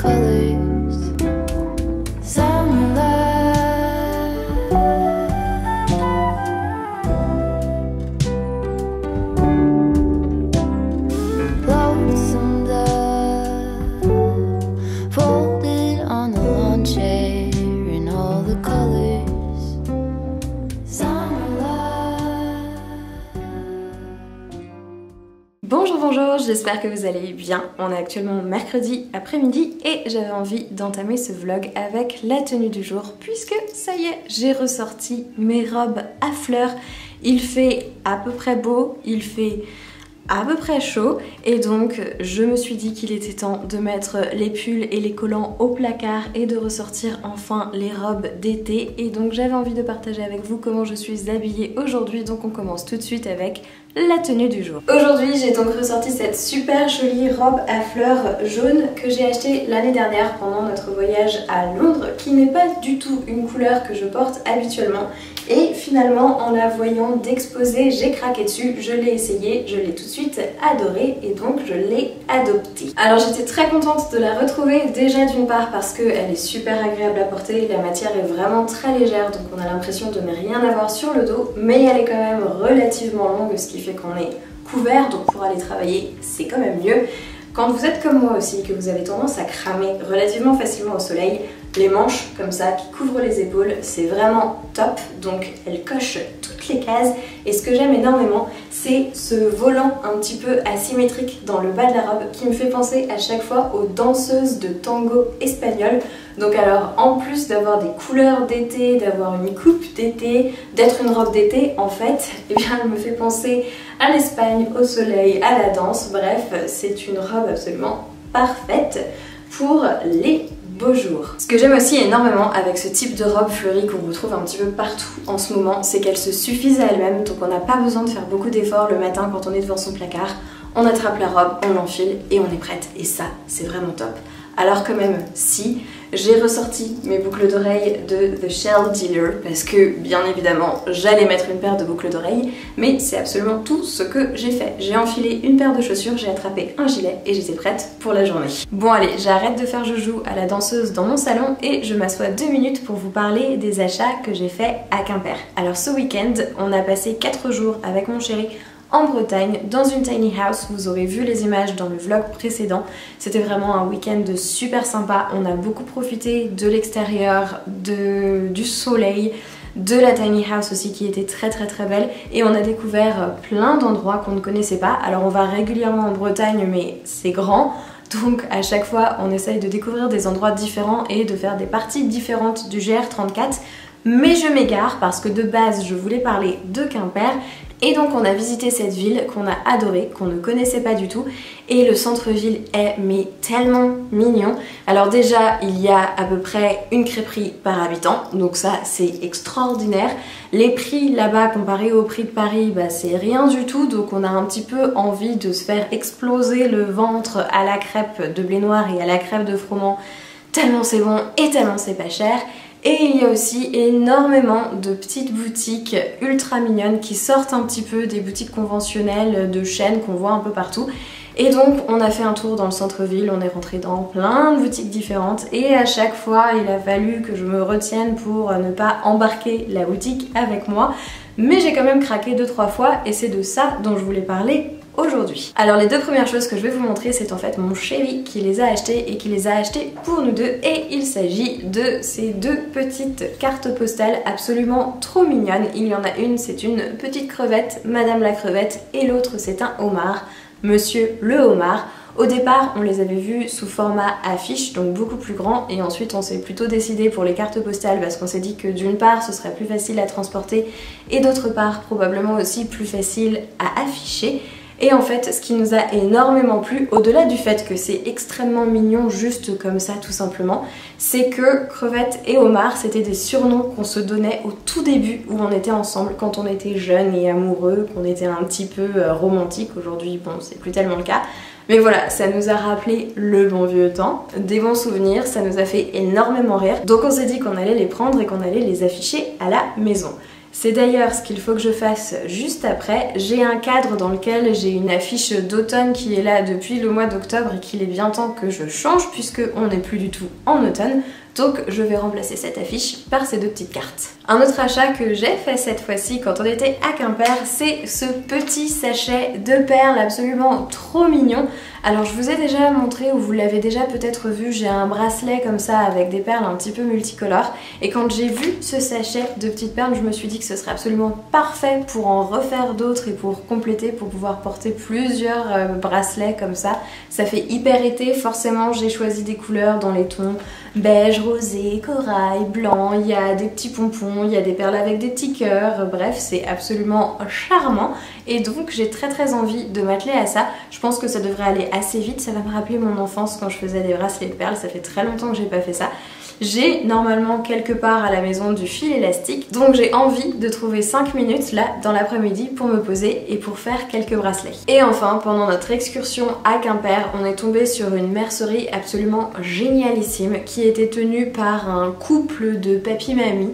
colors. Summer love, lonesome dove, folded on the lawn chair in all the colors. Summer love. Bonjour, bonjour, j'espère que vous allez bien. On est actuellement mercredi après-midi et j'avais envie d'entamer ce vlog avec la tenue du jour puisque ça y est, j'ai ressorti mes robes à fleurs. Il fait à peu près beau, il fait à peu près chaud et donc je me suis dit qu'il était temps de mettre les pulls et les collants au placard et de ressortir enfin les robes d'été, et donc j'avais envie de partager avec vous comment je suis habillée aujourd'hui. Donc on commence tout de suite avec la tenue du jour. Aujourd'hui j'ai donc ressorti cette super jolie robe à fleurs jaune que j'ai achetée l'année dernière pendant notre voyage à Londres, qui n'est pas du tout une couleur que je porte habituellement, et finalement en la voyant d'exposer j'ai craqué dessus, je l'ai essayée, je l'ai tout de suite adorée et donc je l'ai adoptée. Alors j'étais très contente de la retrouver, déjà d'une part parce qu'elle est super agréable à porter, la matière est vraiment très légère donc on a l'impression de ne rien avoir sur le dos, mais elle est quand même relativement longue, ce qui fait qu'on est couvert, donc pour aller travailler c'est quand même mieux. Quand vous êtes comme moi aussi, que vous avez tendance à cramer relativement facilement au soleil, les manches comme ça qui couvrent les épaules, c'est vraiment top, donc elle coche toutes les cases. Et ce que j'aime énormément, c'est ce volant un petit peu asymétrique dans le bas de la robe qui me fait penser à chaque fois aux danseuses de tango espagnol. Donc alors, en plus d'avoir des couleurs d'été, d'avoir une coupe d'été, d'être une robe d'été, en fait, eh bien elle me fait penser à l'Espagne, au soleil, à la danse. Bref, c'est une robe absolument parfaite pour les beaux jours. Ce que j'aime aussi énormément avec ce type de robe fleurie qu'on retrouve un petit peu partout en ce moment, c'est qu'elle se suffise à elle-même, donc on n'a pas besoin de faire beaucoup d'efforts le matin quand on est devant son placard. On attrape la robe, on l'enfile et on est prête. Et ça, c'est vraiment top. Alors quand même, si, j'ai ressorti mes boucles d'oreilles de The Shell Dealer parce que, bien évidemment, j'allais mettre une paire de boucles d'oreilles, mais c'est absolument tout ce que j'ai fait. J'ai enfilé une paire de chaussures, j'ai attrapé un gilet et j'étais prête pour la journée. Bon allez, j'arrête de faire joujou à la danseuse dans mon salon et je m'assois 2 minutes pour vous parler des achats que j'ai fait à Quimper. Alors ce week-end, on a passé 4 jours avec mon chéri en Bretagne, dans une tiny house. Vous aurez vu les images dans le vlog précédent. C'était vraiment un week-end super sympa. On a beaucoup profité de l'extérieur, du soleil, de la tiny house aussi qui était très belle, et on a découvert plein d'endroits qu'on ne connaissait pas. Alors on va régulièrement en Bretagne, mais c'est grand. Donc à chaque fois on essaye de découvrir des endroits différents et de faire des parties différentes du GR34. Mais je m'égare parce que de base je voulais parler de Quimper. Et donc on a visité cette ville qu'on a adorée, qu'on ne connaissait pas du tout, et le centre-ville est mais tellement mignon. Alors déjà il y a à peu près une crêperie par habitant, donc ça c'est extraordinaire. Les prix là-bas comparés aux prix de Paris, bah, c'est rien du tout, donc on a un petit peu envie de se faire exploser le ventre à la crêpe de blé noir et à la crêpe de froment, tellement c'est bon et tellement c'est pas cher. Et il y a aussi énormément de petites boutiques ultra mignonnes qui sortent un petit peu des boutiques conventionnelles de chaînes qu'on voit un peu partout. Et donc on a fait un tour dans le centre-ville, on est rentré dans plein de boutiques différentes et à chaque fois il a fallu que je me retienne pour ne pas embarquer la boutique avec moi. Mais j'ai quand même craqué 2-3 fois et c'est de ça dont je voulais parler aujourd'hui. Alors les 2 premières choses que je vais vous montrer, c'est en fait mon chéri qui les a achetées et qui les a achetées pour nous deux, et il s'agit de ces 2 petites cartes postales absolument trop mignonnes. Il y en a une, c'est une petite crevette, Madame la crevette, et l'autre c'est un homard, Monsieur le homard. Au départ, on les avait vus sous format affiche, donc beaucoup plus grand, et ensuite on s'est plutôt décidé pour les cartes postales parce qu'on s'est dit que d'une part ce serait plus facile à transporter et d'autre part probablement aussi plus facile à afficher. Et en fait, ce qui nous a énormément plu, au-delà du fait que c'est extrêmement mignon juste comme ça tout simplement, c'est que crevette et homard, c'était des surnoms qu'on se donnait au tout début où on était ensemble, quand on était jeunes et amoureux, qu'on était un petit peu romantique. Aujourd'hui, bon, c'est plus tellement le cas. Mais voilà, ça nous a rappelé le bon vieux temps, des bons souvenirs, ça nous a fait énormément rire. Donc on s'est dit qu'on allait les prendre et qu'on allait les afficher à la maison. C'est d'ailleurs ce qu'il faut que je fasse juste après. J'ai un cadre dans lequel j'ai une affiche d'automne qui est là depuis le mois d'octobre et qu'il est bien temps que je change puisque on n'est plus du tout en automne. Donc je vais remplacer cette affiche par ces deux petites cartes. Un autre achat que j'ai fait cette fois-ci quand on était à Quimper, c'est ce petit sachet de perles absolument trop mignon. Alors je vous ai déjà montré ou vous l'avez déjà peut-être vu, j'ai un bracelet comme ça avec des perles un petit peu multicolores et quand j'ai vu ce sachet de petites perles, je me suis dit que ce serait absolument parfait pour en refaire d'autres et pour compléter, pour pouvoir porter plusieurs bracelets comme ça. Ça fait hyper été, forcément j'ai choisi des couleurs dans les tons beige, rosé, corail, blanc, il y a des petits pompons, il y a des perles avec des petits cœurs, bref c'est absolument charmant et donc j'ai très envie de m'atteler à ça. Je pense que ça devrait aller assez vite, ça va me rappeler mon enfance quand je faisais des bracelets de perles, ça fait très longtemps que j'ai pas fait ça. J'ai normalement quelque part à la maison du fil élastique, donc j'ai envie de trouver 5 minutes là dans l'après-midi pour me poser et pour faire quelques bracelets. Et enfin, pendant notre excursion à Quimper, on est tombé sur une mercerie absolument génialissime qui était tenue par un couple de papy-mamie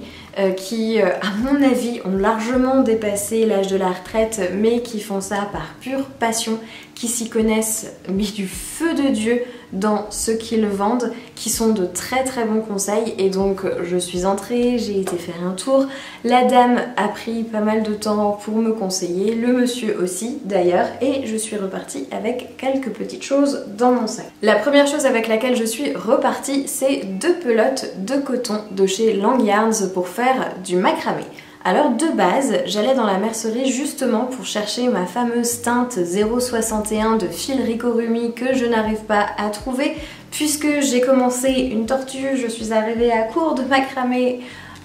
qui, à mon avis, ont largement dépassé l'âge de la retraite, mais qui font ça par pure passion, qui s'y connaissent, mais du feu de Dieu dans ce qu'ils vendent, qui sont de très bons conseils. Et donc je suis entrée, j'ai été faire un tour, la dame a pris pas mal de temps pour me conseiller, le monsieur aussi d'ailleurs, et je suis repartie avec quelques petites choses dans mon sac. La première chose avec laquelle je suis repartie, c'est 2 pelotes de coton de chez Lang Yarns pour faire du macramé. Alors de base, j'allais dans la mercerie justement pour chercher ma fameuse teinte 0,61 de fil Ricorumi que je n'arrive pas à trouver puisque j'ai commencé une tortue, je suis arrivée à court de macramé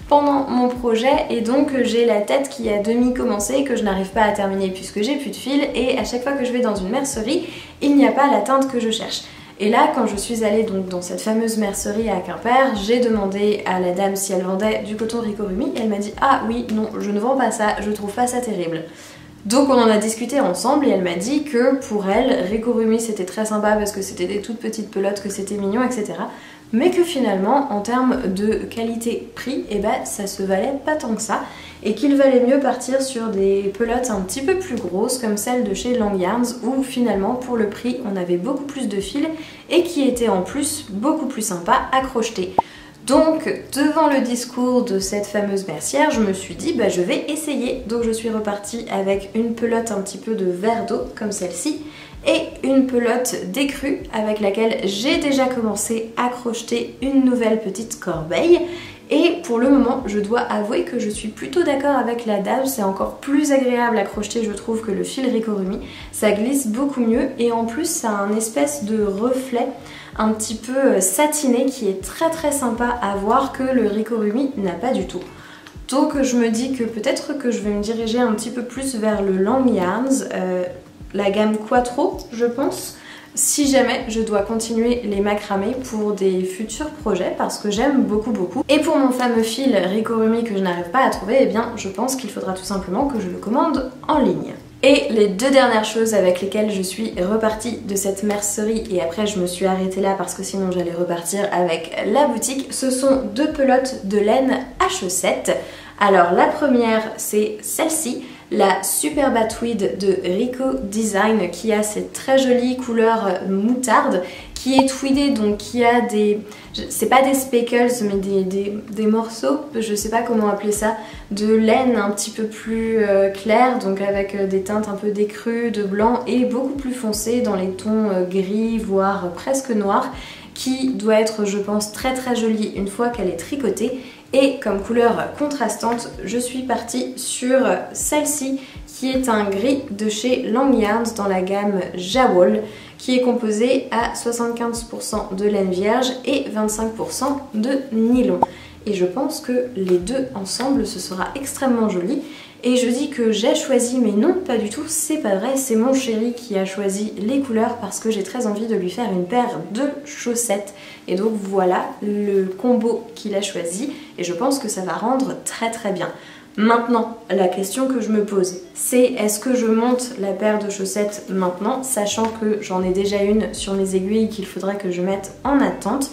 pendant mon projet et donc j'ai la tête qui a demi commencé et que je n'arrive pas à terminer puisque j'ai plus de fil et à chaque fois que je vais dans une mercerie, il n'y a pas la teinte que je cherche. Et là, quand je suis allée donc dans cette fameuse mercerie à Quimper, j'ai demandé à la dame si elle vendait du coton Ricorumi et elle m'a dit « Ah oui, non, je ne vends pas ça, je trouve pas ça terrible ». Donc on en a discuté ensemble et elle m'a dit que pour elle, Ricorumi c'était très sympa parce que c'était des toutes petites pelotes, que c'était mignon, etc. Mais que finalement, en termes de qualité-prix, eh ben, ça se valait pas tant que ça et qu'il valait mieux partir sur des pelotes un petit peu plus grosses comme celles de chez Lang Yarns où finalement pour le prix on avait beaucoup plus de fils et qui étaient en plus beaucoup plus sympas à crocheter. Donc devant le discours de cette fameuse mercière, je me suis dit bah je vais essayer. Donc je suis repartie avec une pelote un petit peu de verre d'eau comme celle-ci et une pelote d'écrue avec laquelle j'ai déjà commencé à crocheter une nouvelle petite corbeille. Et pour le moment, je dois avouer que je suis plutôt d'accord avec la dame, c'est encore plus agréable à crocheter je trouve que le fil Ricorumi. Ça glisse beaucoup mieux et en plus ça a un espèce de reflet un petit peu satiné qui est très sympa à voir que le Ricorumi n'a pas du tout. Donc je me dis que peut-être que je vais me diriger un petit peu plus vers le Lang Yarns, la gamme Quattro je pense, si jamais je dois continuer les macramés pour des futurs projets parce que j'aime beaucoup. Et pour mon fameux fil Ricorumi que je n'arrive pas à trouver, eh bien je pense qu'il faudra tout simplement que je le commande en ligne. Et les 2 dernières choses avec lesquelles je suis repartie de cette mercerie et après je me suis arrêtée là parce que sinon j'allais repartir avec la boutique, ce sont 2 pelotes de laine à chaussettes. Alors la première c'est celle-ci, la Superba Tweed de Rico Design qui a cette très jolie couleur moutarde qui est tweedée donc qui a des, c'est pas des speckles mais des morceaux, je sais pas comment appeler ça, de laine un petit peu plus claire donc avec des teintes un peu d'écru, de blanc et beaucoup plus foncé dans les tons gris voire presque noirs qui doit être je pense très jolie une fois qu'elle est tricotée. Et comme couleur contrastante, je suis partie sur celle-ci qui est un gris de chez Lang Yarns dans la gamme Jawol qui est composé à 75% de laine vierge et 25% de nylon. Et je pense que les deux ensemble ce sera extrêmement joli. Et je dis que j'ai choisi, mais non, pas du tout, c'est pas vrai, c'est mon chéri qui a choisi les couleurs parce que j'ai très envie de lui faire une paire de chaussettes. Et donc voilà le combo qu'il a choisi et je pense que ça va rendre très bien. Maintenant, la question que je me pose, c'est est-ce que je monte la paire de chaussettes maintenant, sachant que j'en ai déjà une sur mes aiguilles qu'il faudrait que je mette en attente?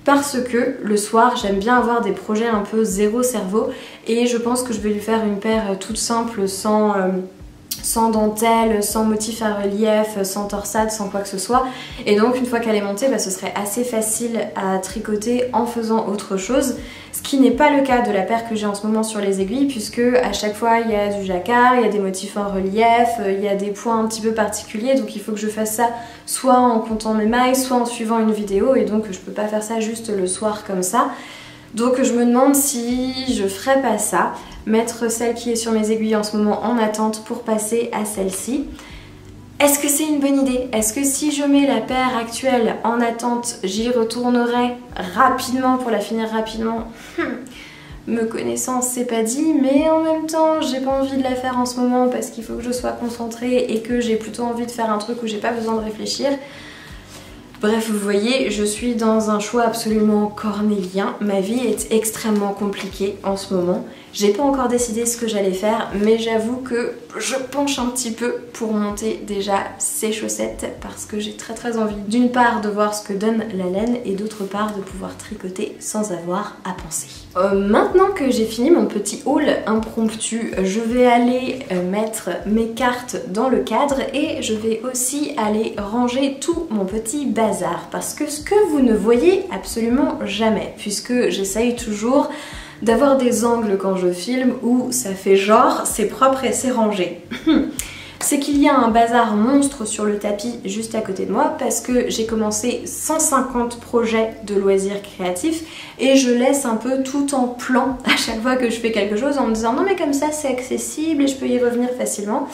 parce que le soir j'aime bien avoir des projets un peu zéro cerveau et je pense que je vais lui faire une paire toute simple sans dentelle, sans motif à relief, sans torsade, sans quoi que ce soit. Et donc une fois qu'elle est montée, ce serait assez facile à tricoter en faisant autre chose. Ce qui n'est pas le cas de la paire que j'ai en ce moment sur les aiguilles, puisque à chaque fois il y a du jacquard, il y a des motifs en relief, il y a des points un petit peu particuliers, donc il faut que je fasse ça soit en comptant mes mailles, soit en suivant une vidéo, et donc je peux pas faire ça juste le soir comme ça. Donc je me demande si je ferais pas ça, mettre celle qui est sur mes aiguilles en ce moment en attente pour passer à celle-ci. Est-ce que c'est une bonne idée? Est-ce que si je mets la paire actuelle en attente, j'y retournerai rapidement pour la finir rapidement? Me connaissant, c'est pas dit, mais en même temps, j'ai pas envie de la faire en ce moment parce qu'il faut que je sois concentrée et que j'ai plutôt envie de faire un truc où j'ai pas besoin de réfléchir. Bref, vous voyez, je suis dans un choix absolument cornélien. Ma vie est extrêmement compliquée en ce moment. J'ai pas encore décidé ce que j'allais faire, mais j'avoue que je penche un petit peu pour monter déjà ces chaussettes parce que j'ai très envie d'une part de voir ce que donne la laine et d'autre part de pouvoir tricoter sans avoir à penser. Maintenant que j'ai fini mon petit haul impromptu, je vais aller mettre mes cartes dans le cadre et je vais aussi aller ranger tout mon petit bazar parce que ce que vous ne voyez absolument jamais, puisque j'essaye toujours d'avoir des angles quand je filme où ça fait genre c'est propre et c'est rangé. C'est qu'il y a un bazar monstre sur le tapis juste à côté de moi parce que j'ai commencé 150 projets de loisirs créatifs et je laisse un peu tout en plan à chaque fois que je fais quelque chose en me disant non mais comme ça c'est accessible et je peux y revenir facilement.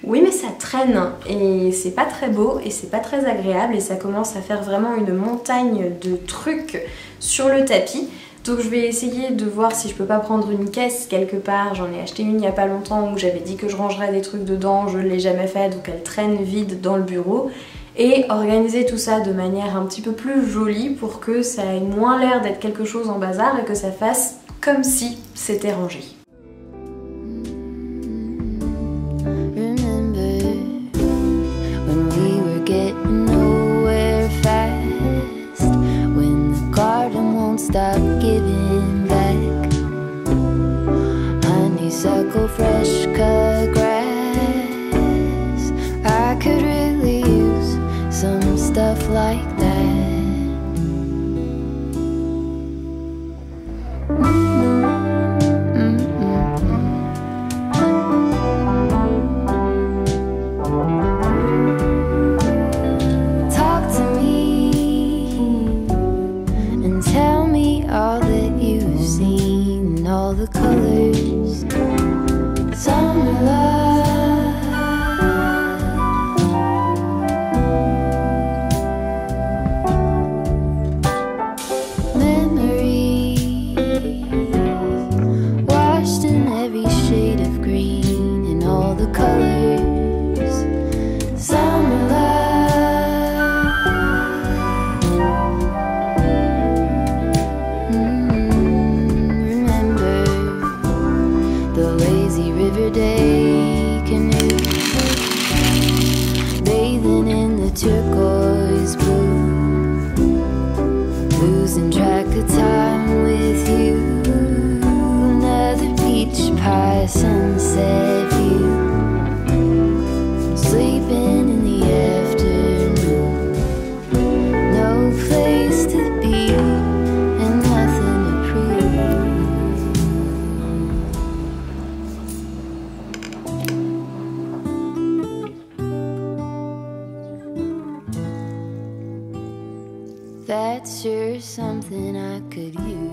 Oui mais ça traîne et c'est pas très beau et c'est pas très agréable et ça commence à faire vraiment une montagne de trucs sur le tapis. Donc je vais essayer de voir si je peux pas prendre une caisse quelque part. J'en ai acheté une il y a pas longtemps où j'avais dit que je rangerais des trucs dedans, je l'ai jamais fait donc elle traîne vide dans le bureau. Et organiser tout ça de manière un petit peu plus jolie pour que ça ait moins l'air d'être quelque chose en bazar et que ça fasse comme si c'était rangé. Stop giving back honeysuckle, fresh cut grass. I could really use some stuff like that. Sunset view, sleeping in the afternoon, no place to be and nothing to prove. That's sure something I could use.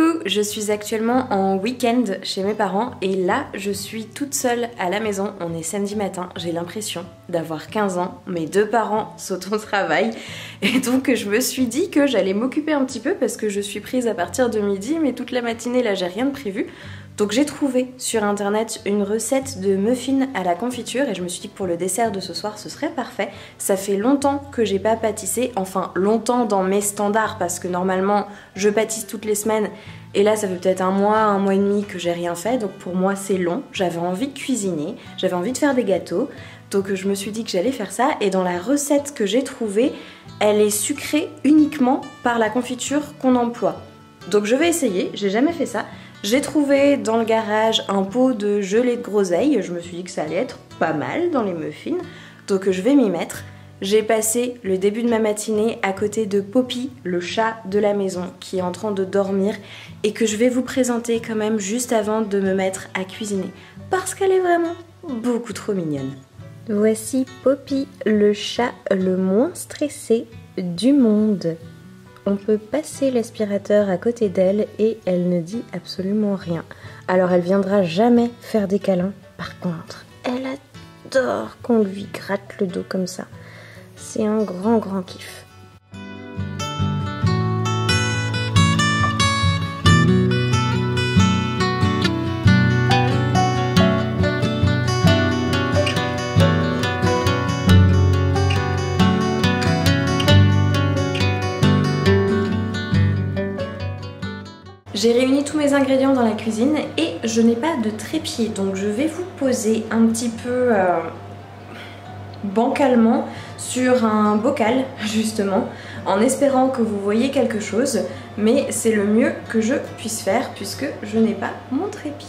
Coucou, je suis actuellement en week-end chez mes parents et là je suis toute seule à la maison, on est samedi matin, j'ai l'impression d'avoir 15 ans, mes deux parents sont au travail et donc je me suis dit que j'allais m'occuper un petit peu parce que je suis prise à partir de midi mais toute la matinée là j'ai rien de prévu. Donc j'ai trouvé sur internet une recette de muffins à la confiture et je me suis dit que pour le dessert de ce soir ce serait parfait. Ça fait longtemps que j'ai pas pâtissé, enfin longtemps dans mes standards parce que normalement je pâtisse toutes les semaines et là ça fait peut-être un mois et demi que j'ai rien fait, donc pour moi c'est long. J'avais envie de cuisiner, j'avais envie de faire des gâteaux, donc je me suis dit que j'allais faire ça et dans la recette que j'ai trouvée, elle est sucrée uniquement par la confiture qu'on emploie. Donc je vais essayer, j'ai jamais fait ça. J'ai trouvé dans le garage un pot de gelée de groseille, je me suis dit que ça allait être pas mal dans les muffins, donc je vais m'y mettre. J'ai passé le début de ma matinée à côté de Poppy, le chat de la maison, qui est en train de dormir et que je vais vous présenter quand même juste avant de me mettre à cuisiner, parce qu'elle est vraiment beaucoup trop mignonne. Voici Poppy, le chat le moins stressé du monde. On peut passer l'aspirateur à côté d'elle et elle ne dit absolument rien. Alors elle viendra jamais faire des câlins. Par contre, elle adore qu'on lui gratte le dos comme ça. C'est un grand kiff. J'ai réuni tous mes ingrédients dans la cuisine et je n'ai pas de trépied, donc je vais vous poser un petit peu bancalement sur un bocal justement, en espérant que vous voyez quelque chose, mais c'est le mieux que je puisse faire puisque je n'ai pas mon trépied.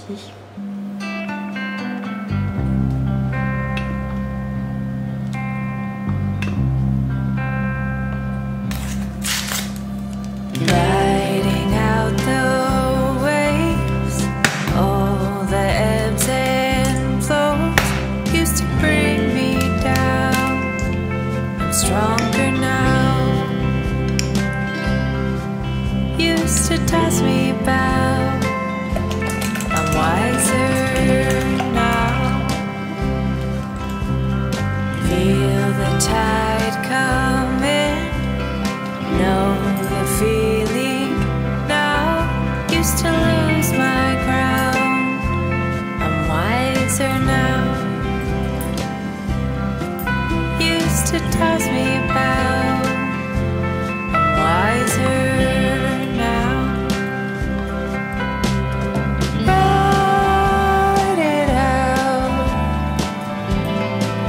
Stronger now. Used to toss me about. I'm wiser now. Feel the tide coming. Know the feeling now. Used to lose my ground. I'm wiser now. Used to toss me about. I'm wiser now. Ride it out.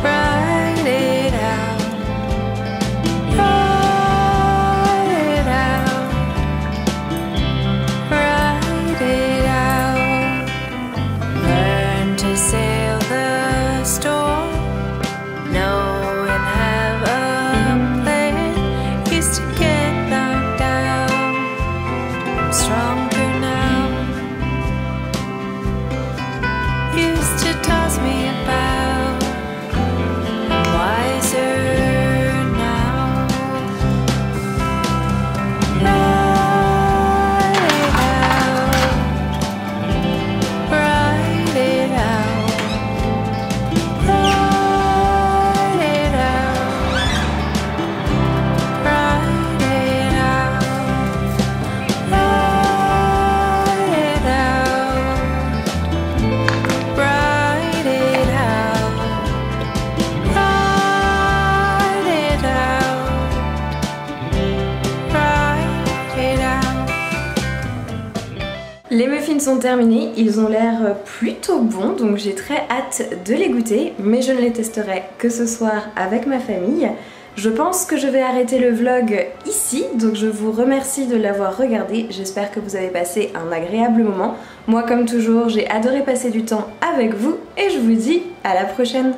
Ride it out. Ride it out. Ride it out. Learn to sail the storm. No. Stronger now. Used to toss me about. I'm wiser now. Ride it out. Ride it out. Ride it out. Les muffins sont terminés, ils ont l'air plutôt bons, donc j'ai très hâte de les goûter, mais je ne les testerai que ce soir avec ma famille. Je pense que je vais arrêter le vlog ici, donc je vous remercie de l'avoir regardé, j'espère que vous avez passé un agréable moment. Moi comme toujours, j'ai adoré passer du temps avec vous et je vous dis à la prochaine.